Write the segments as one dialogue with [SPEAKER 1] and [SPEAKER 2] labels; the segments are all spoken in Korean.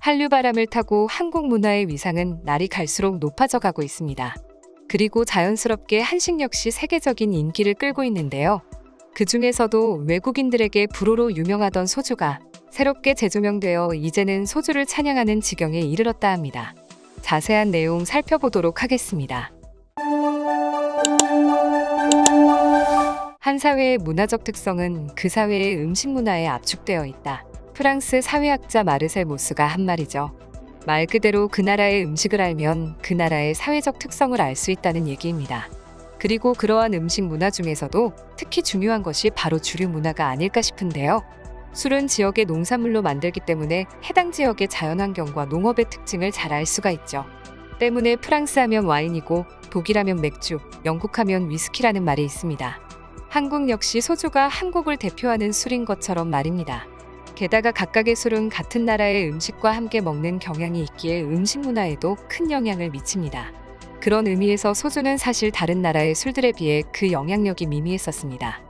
[SPEAKER 1] 한류 바람을 타고 한국 문화의 위상은 날이 갈수록 높아져 가고 있습니다. 그리고 자연스럽게 한식 역시 세계적인 인기를 끌고 있는데요. 그 중에서도 외국인들에게 불호로 유명하던 소주가 새롭게 재조명되어 이제는 소주를 찬양하는 지경에 이르렀다 합니다. 자세한 내용 살펴보도록 하겠습니다. 한 사회의 문화적 특성은 그 사회의 음식 문화에 압축되어 있다. 프랑스 사회학자 마르셀 모스가 한 말이죠. 말 그대로 그 나라의 음식을 알면 그 나라의 사회적 특성을 알 수 있다는 얘기입니다. 그리고 그러한 음식 문화 중에서도 특히 중요한 것이 바로 주류 문화가 아닐까 싶은데요. 술은 지역의 농산물로 만들기 때문에 해당 지역의 자연환경과 농업의 특징을 잘 알 수가 있죠. 때문에 프랑스 하면 와인이고 독일하면 맥주, 영국하면 위스키라는 말이 있습니다. 한국 역시 소주가 한국을 대표하는 술인 것처럼 말입니다. 게다가 각각의 술은 같은 나라의 음식과 함께 먹는 경향이 있기에 음식 문화에도 큰 영향을 미칩니다. 그런 의미에서 소주는 사실 다른 나라의 술들에 비해 그 영향력이 미미했었습니다.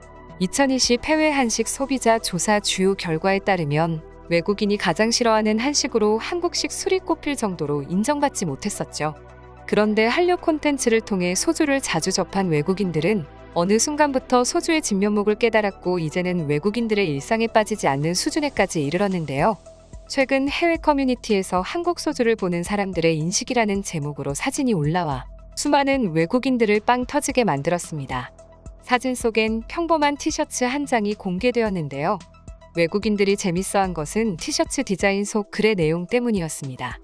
[SPEAKER 1] 2020 해외 한식 소비자 조사 주요 결과에 따르면 외국인이 가장 싫어하는 한식으로 한국식 술이 꼽힐 정도로 인정받지 못했었죠. 그런데 한류 콘텐츠를 통해 소주를 자주 접한 외국인들은 어느 순간부터 소주의 진면목을 깨달았고 이제는 외국인들의 일상에 빠지지 않는 수준에까지 이르렀는데요. 최근 해외 커뮤니티에서 한국 소주를 보는 사람들의 인식이라는 제목으로 사진이 올라와 수많은 외국인들을 빵 터지게 만들었습니다. 사진 속엔 평범한 티셔츠 한 장이 공개되었는데요. 외국인들이 재밌어한 것은 티셔츠 디자인 속 글의 내용 때문이었습니다.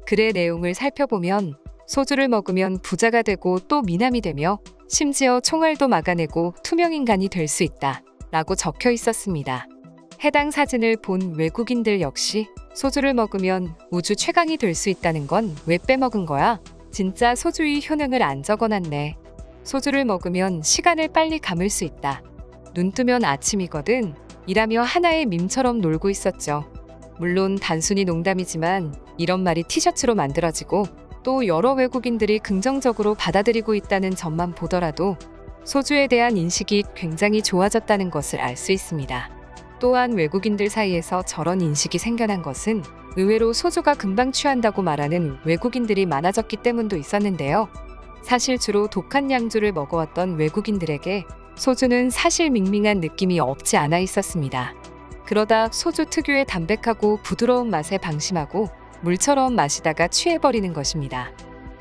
[SPEAKER 1] 글의 내용을 살펴보면 소주를 먹으면 부자가 되고 또 미남이 되며 심지어 총알도 막아내고 투명인간이 될 수 있다 라고 적혀 있었습니다. 해당 사진을 본 외국인들 역시 소주를 먹으면 우주 최강이 될 수 있다는 건 왜 빼먹은 거야? 진짜 소주의 효능을 안 적어놨네. 소주를 먹으면 시간을 빨리 감을 수 있다. 눈 뜨면 아침이거든. 이라며 하나의 밈처럼 놀고 있었죠. 물론 단순히 농담이지만 이런 말이 티셔츠로 만들어지고 또 여러 외국인들이 긍정적으로 받아들이고 있다는 점만 보더라도 소주에 대한 인식이 굉장히 좋아졌다는 것을 알 수 있습니다. 또한 외국인들 사이에서 저런 인식이 생겨난 것은 의외로 소주가 금방 취한다고 말하는 외국인들이 많아졌기 때문도 있었는데요. 사실 주로 독한 양주를 먹어왔던 외국인들에게 소주는 사실 밍밍한 느낌이 없지 않아 있었습니다. 그러다 소주 특유의 담백하고 부드러운 맛에 방심하고 물처럼 마시다가 취해버리는 것입니다.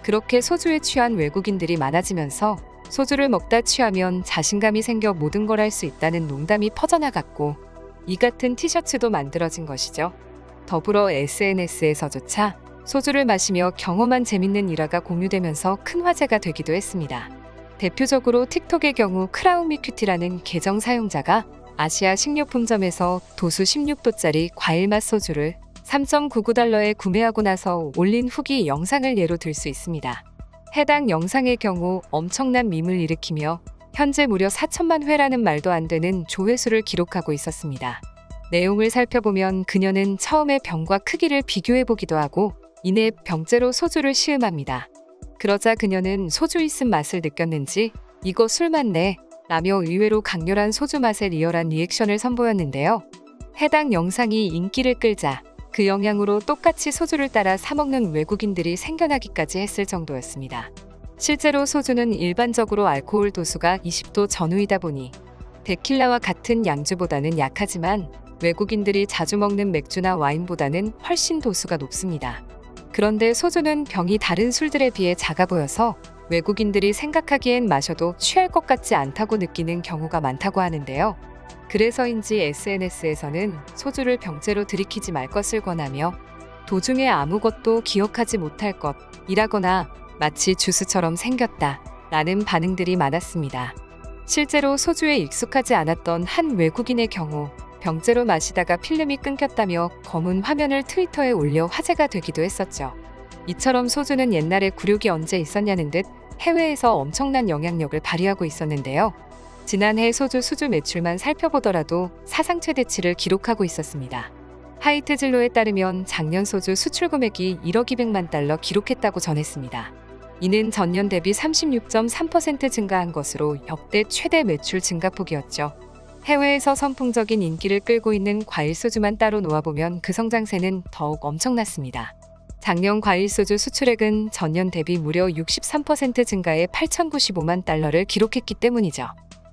[SPEAKER 1] 그렇게 소주에 취한 외국인들이 많아지면서 소주를 먹다 취하면 자신감이 생겨 모든 걸 할 수 있다는 농담이 퍼져나갔고 이 같은 티셔츠도 만들어진 것이죠. 더불어 SNS에서조차 소주를 마시며 경험한 재밌는 일화가 공유되면서 큰 화제가 되기도 했습니다. 대표적으로 틱톡의 경우 크라운미큐티라는 계정 사용자가 아시아 식료품점에서 도수 16도짜리 과일맛 소주를 3.99달러에 구매하고 나서 올린 후기 영상을 예로 들 수 있습니다. 해당 영상의 경우 엄청난 밈을 일으키며 현재 무려 4천만 회라는 말도 안 되는 조회수를 기록하고 있었습니다. 내용을 살펴보면 그녀는 처음에 병과 크기를 비교해보기도 하고 이내 병째로 소주를 시음합니다. 그러자 그녀는 소주 있음 맛을 느꼈는지 이거 술 맞네 라며 의외로 강렬한 소주 맛에 리얼한 리액션을 선보였는데요. 해당 영상이 인기를 끌자 그 영향으로 똑같이 소주를 따라 사먹는 외국인들이 생겨나기까지 했을 정도였습니다. 실제로 소주는 일반적으로 알코올 도수가 20도 전후이다 보니 데킬라와 같은 양주보다는 약하지만 외국인들이 자주 먹는 맥주나 와인보다는 훨씬 도수가 높습니다. 그런데 소주는 병이 다른 술들에 비해 작아 보여서 외국인들이 생각하기엔 마셔도 취할 것 같지 않다고 느끼는 경우가 많다고 하는데요. 그래서인지 SNS에서는 소주를 병째로 들이키지 말 것을 권하며 도중에 아무것도 기억하지 못할 것이라거나 마치 주스처럼 생겼다 라는 반응들이 많았습니다. 실제로 소주에 익숙하지 않았던 한 외국인의 경우 병째로 마시다가 필름이 끊겼다며 검은 화면을 트위터에 올려 화제가 되기도 했었죠. 이처럼 소주는 옛날에 굴욕이 언제 있었냐는 듯 해외에서 엄청난 영향력을 발휘하고 있었는데요. 지난해 소주 수주 매출만 살펴보더라도 사상 최대치를 기록하고 있었습니다. 하이트진로에 따르면 작년 소주 수출 금액이 1억 200만 달러 기록했다고 전했습니다. 이는 전년 대비 36.3% 증가한 것으로 역대 최대 매출 증가폭이었죠. 해외에서 선풍적인 인기를 끌고 있는 과일 소주만 따로 놓아보면 그 성장세는 더욱 엄청났습니다. 작년 과일 소주 수출액은 전년 대비 무려 63% 증가해 8,095만 달러를 기록했기 때문이죠.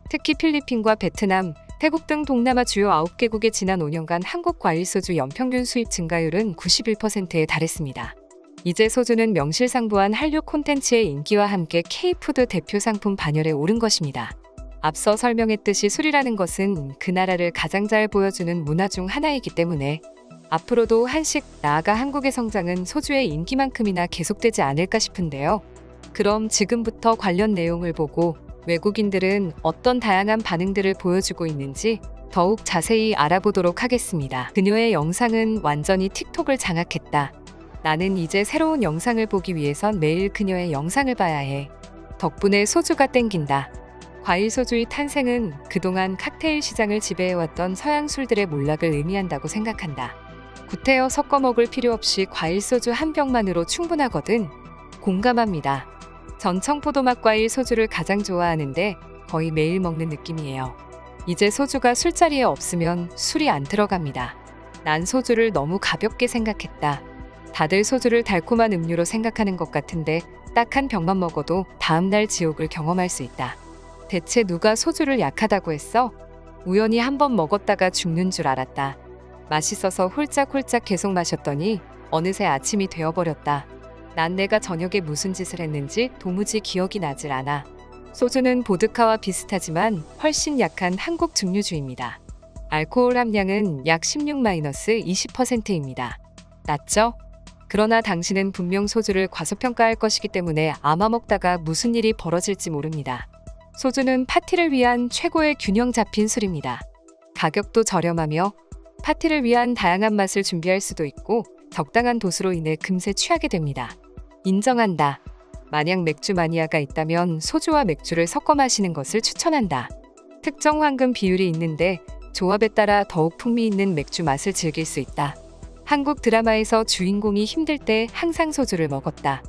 [SPEAKER 1] 특히 필리핀과 베트남, 태국 등 동남아 주요 9개국의 지난 5년간 한국 과일 소주 연평균 수입 증가율은 91%에 달했습니다. 이제 소주는 명실상부한 한류 콘텐츠의 인기와 함께 K푸드 대표 상품 반열에 오른 것입니다. 앞서 설명했듯이 술이라는 것은 그 나라를 가장 잘 보여주는 문화 중 하나이기 때문에 앞으로도 한식, 나아가 한국의 성장은 소주의 인기만큼이나 계속되지 않을까 싶은데요. 그럼 지금부터 관련 내용을 보고 외국인들은 어떤 다양한 반응들을 보여주고 있는지 더욱 자세히 알아보도록 하겠습니다. 그녀의 영상은 완전히 틱톡을 장악했다. 나는 이제 새로운 영상을 보기 위해선 매일 그녀의 영상을 봐야 해. 덕분에 소주가 땡긴다. 과일 소주의 탄생은 그동안 칵테일 시장을 지배해왔던 서양 술들의 몰락을 의미한다고 생각한다. 구태여 섞어 먹을 필요 없이 과일 소주 한 병만으로 충분하거든. 공감합니다. 전 청포도맛 과일 소주를 가장 좋아하는데 거의 매일 먹는 느낌이에요. 이제 소주가 술자리에 없으면 술이 안 들어갑니다. 난 소주를 너무 가볍게 생각했다. 다들 소주를 달콤한 음료로 생각하는 것 같은데 딱 한 병만 먹어도 다음날 지옥을 경험할 수 있다. 대체 누가 소주를 약하다고 했어? 우연히 한번 먹었다가 죽는 줄 알았다. 맛있어서 홀짝홀짝 계속 마셨더니 어느새 아침이 되어버렸다. 난 내가 저녁에 무슨 짓을 했는지 도무지 기억이 나질 않아. 소주는 보드카와 비슷하지만 훨씬 약한 한국 증류주입니다. 알코올 함량은 약 16-20%입니다. 낮죠? 그러나 당신은 분명 소주를 과소평가할 것이기 때문에 아마 먹다가 무슨 일이 벌어질지 모릅니다. 소주는 파티를 위한 최고의 균형 잡힌 술입니다. 가격도 저렴하며 파티를 위한 다양한 맛을 준비할 수도 있고 적당한 도수로 인해 금세 취하게 됩니다. 인정한다. 만약 맥주 마니아가 있다면 소주와 맥주를 섞어 마시는 것을 추천한다. 특정 황금 비율이 있는데 조합에 따라 더욱 풍미 있는 맥주 맛을 즐길 수 있다. 한국 드라마에서 주인공이 힘들 때 항상 소주를 먹었다.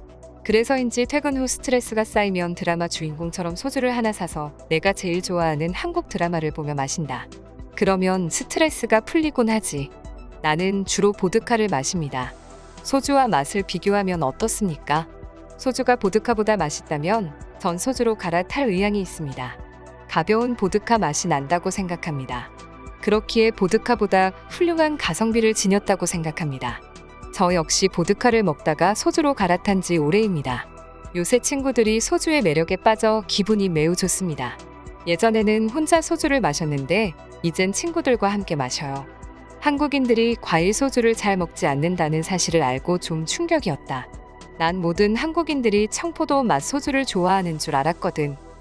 [SPEAKER 1] 그래서인지 퇴근 후 스트레스가 쌓이면 드라마 주인공처럼 소주를 하나 사서 내가 제일 좋아하는 한국 드라마를 보며 마신다. 그러면 스트레스가 풀리곤 하지. 나는 주로 보드카를 마십니다. 소주와 맛을 비교하면 어떻습니까? 소주가 보드카보다 맛있다면 전 소주로 갈아탈 의향이 있습니다. 가벼운 보드카 맛이 난다고 생각합니다. 그렇기에 보드카보다 훌륭한 가성비를 지녔다고 생각합니다. 저 역시 보드카를 먹다가 소주로 갈아탄 지 오래입니다. 요새 친구들이 소주의 매력에 빠져 기분이 매우 좋습니다. 예전에는 혼자 소주를 마셨는데 이젠 친구들과 함께 마셔요. 한국인들이 과일 소주를 잘 먹지 않는다는 사실을 알고 좀 충격이었다. 난 모든 한국인들이 청포도 맛 소주를 좋아하는 줄 알았거든.